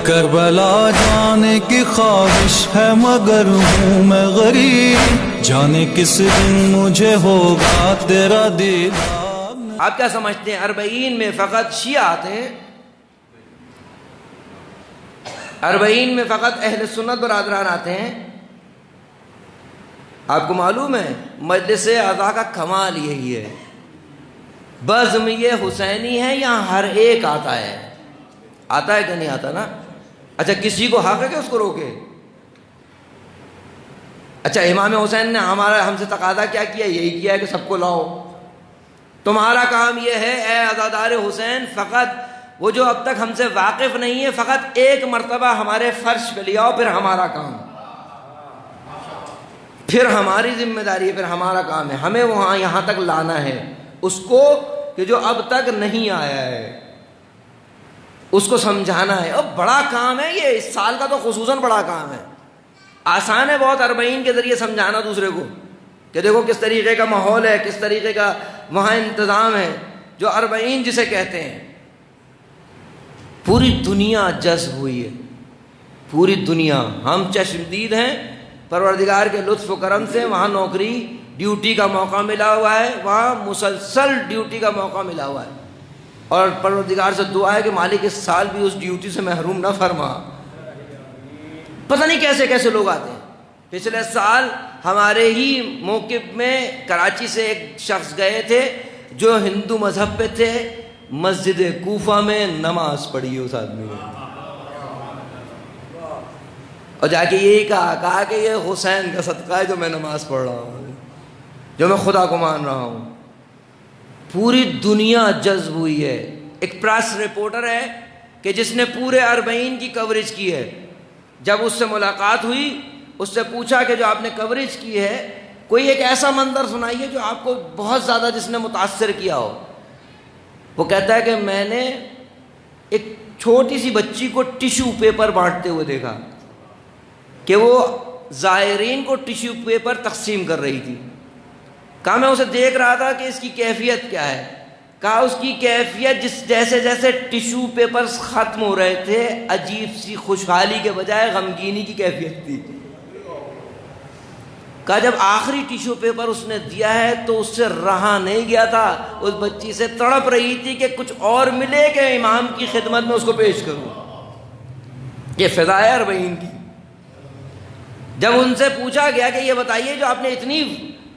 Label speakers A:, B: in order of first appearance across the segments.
A: کربلا جانے کی خواہش ہے مگر ہوں میں غریب، جانے کس دن مجھے ہوگا تیرا دیدار۔
B: آپ کیا سمجھتے ہیں اربعین میں فقط شیعہ آتے ہیں؟ اربعین میں فقط اہل سنت برادران آتے ہیں؟ آپ کو معلوم ہے مجلس اعضاء کا کمال یہی ہے، بزم یہ حسینی ہے، یہاں ہر ایک آتا ہے کہ نہیں آتا نا؟ اچھا کسی کو حق ہے کہ اس کو روکے؟ اچھا امام حسین نے ہم سے تقاضا کیا کیا؟ یہی کیا ہے کہ سب کو لاؤ۔ تمہارا کام یہ ہے اے عزادار حسین، فقط وہ جو اب تک ہم سے واقف نہیں ہے فقط ایک مرتبہ ہمارے فرش پہ لے آؤ، پھر ہمارا کام، پھر ہماری ذمہ داری ہے، پھر ہمارا کام ہے، ہمیں وہاں یہاں تک لانا ہے اس کو کہ جو اب تک نہیں آیا ہے، اس کو سمجھانا ہے۔ اور بڑا کام ہے یہ، اس سال کا تو خصوصاً بڑا کام ہے۔ آسان ہے بہت اربعین کے ذریعے سمجھانا دوسرے کو کہ دیکھو کس طریقے کا ماحول ہے، کس طریقے کا وہاں انتظام ہے۔ جو اربعین جسے کہتے ہیں، پوری دنیا جذب ہوئی ہے، پوری دنیا۔ ہم چشمدید ہیں پروردگار کے لطف و کرم سے، وہاں نوکری ڈیوٹی کا موقع ملا ہوا ہے، وہاں مسلسل ڈیوٹی کا موقع ملا ہوا ہے، اور پروردگار سے دعا ہے کہ مالک اس سال بھی اس ڈیوٹی سے محروم نہ فرما۔ پتہ نہیں کیسے کیسے لوگ آتے ہیں۔ پچھلے سال ہمارے ہی موقف میں کراچی سے ایک شخص گئے تھے جو ہندو مذہب پہ تھے، مسجد کوفہ میں نماز پڑھی ہے اس آدمی نے، اور جا کے یہی کہا کہ یہ حسین کا صدقہ ہے جو میں نماز پڑھ رہا ہوں، جو میں خدا کو مان رہا ہوں۔ پوری دنیا جذب ہوئی ہے۔ ایک پریس رپورٹر ہے کہ جس نے پورے اربعین کی کوریج کی ہے، جب اس سے ملاقات ہوئی اس سے پوچھا کہ جو آپ نے کوریج کی ہے کوئی ایک ایسا منظر سنائیے جو آپ کو بہت زیادہ جس نے متاثر کیا ہو۔ وہ کہتا ہے کہ میں نے ایک چھوٹی سی بچی کو ٹیشو پیپر بانٹتے ہوئے دیکھا کہ وہ زائرین کو ٹیشو پیپر تقسیم کر رہی تھی۔ کہا میں اسے دیکھ رہا تھا کہ اس کی کیفیت کیا ہے؟ کہا اس کی کیفیت جیسے جیسے ٹیشو پیپرز ختم ہو رہے تھے عجیب سی خوشحالی کے بجائے غمگینی کی کیفیت تھی۔ کہا جب آخری ٹیشو پیپر اس نے دیا ہے تو اس سے رہا نہیں گیا تھا، اس بچی سے تڑپ رہی تھی کہ کچھ اور ملے کہ امام کی خدمت میں اس کو پیش کروں۔ یہ فضا ہے اربعین کی۔ جب ان سے پوچھا گیا کہ یہ بتائیے جو آپ نے اتنی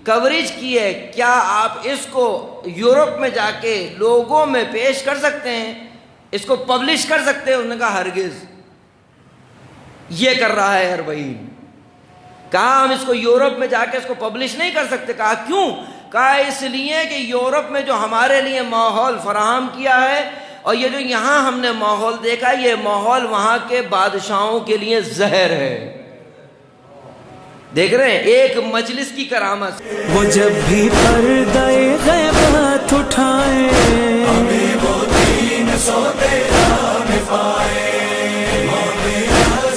B: کوریج کی ہے کیا آپ اس کو یورپ میں جا کے لوگوں میں پیش کر سکتے ہیں، اس کو پبلش کر سکتے ہیں؟ انہوں نے کہا ہرگز، یہ کر رہا ہے اربعین۔ کہا ہم اس کو یورپ میں جا کے اس کو پبلش نہیں کر سکتے۔ کہا کیوں؟ کہا اس لیے کہ یورپ میں جو ہمارے لیے ماحول فراہم کیا ہے اور یہ جو یہاں ہم نے ماحول دیکھا، یہ ماحول وہاں کے بادشاہوں کے لیے زہر ہے۔ دیکھ رہے ہیں ایک مجلس کی کرامت۔
A: وہ جب بھی پردہ